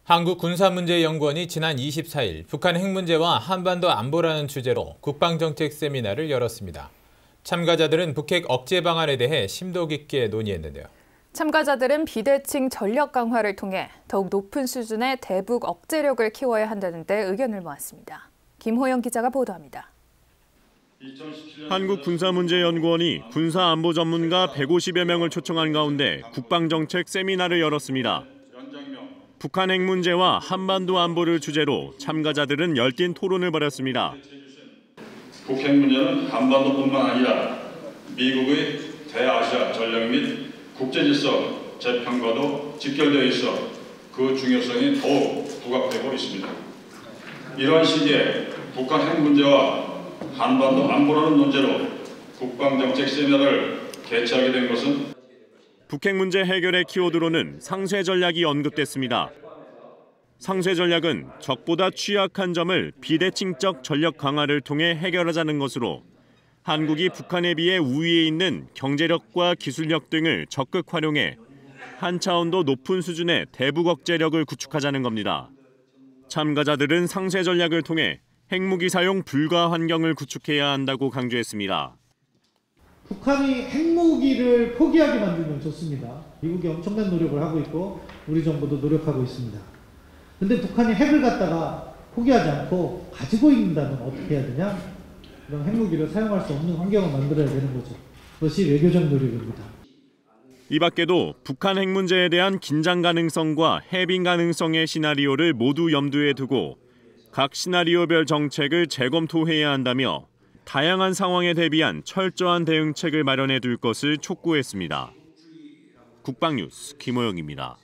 한국군사문제연구원이 지난 24일 북한 핵 문제와 한반도 안보라는 주제로 국방정책 세미나를 열었습니다. 참가자들은 북핵 억제 방안에 대해 심도 깊게 논의했는데요. 참가자들은 비대칭 전력 강화를 통해 더욱 높은 수준의 대북 억제력을 키워야 한다는 데 의견을 모았습니다. 김호영 기자가 보도합니다. 한국군사문제연구원이 군사안보 전문가 150여 명을 초청한 가운데 국방정책 세미나를 열었습니다. 북한 핵 문제와 한반도 안보를 주제로 참가자들은 열띤 토론을 벌였습니다. 북핵 문제는 한반도뿐만 아니라 미국의 대아시아 전략 및 국제질서 재편과도 직결되어 있어 그 중요성이 더욱 부각되고 있습니다. 이러한 시기에 북한 핵 문제와 한반도 안보라는 논제로 국방정책 세미나를 개최하게 된 것은 북핵 문제 해결의 키워드로는 상쇄 전략이 언급됐습니다. 상쇄 전략은 적보다 취약한 점을 비대칭적 전력 강화를 통해 해결하자는 것으로 한국이 북한에 비해 우위에 있는 경제력과 기술력 등을 적극 활용해 한 차원도 높은 수준의 대북 억제력을 구축하자는 겁니다. 참가자들은 상쇄 전략을 통해 핵무기 사용 불가 환경을 구축해야 한다고 강조했습니다. 북한이 핵무기를 포기하게 만들면 좋습니다. 미국이 엄청난 노력을 하고 있고 우리 정부도 노력하고 있습니다. 근데 북한이 핵을 갖다가 포기하지 않고 가지고 있는다면 어떻게 해야 되냐? 그럼 핵무기를 사용할 수 없는 환경을 만들어야 되는 거죠. 그것이 외교적 노력입니다. 이 밖에도 북한 핵 문제에 대한 긴장 가능성과 해빙 가능성의 시나리오를 모두 염두에 두고 각 시나리오별 정책을 재검토해야 한다며 다양한 상황에 대비한 철저한 대응책을 마련해 둘 것을 촉구했습니다. 국방뉴스 김호영입니다.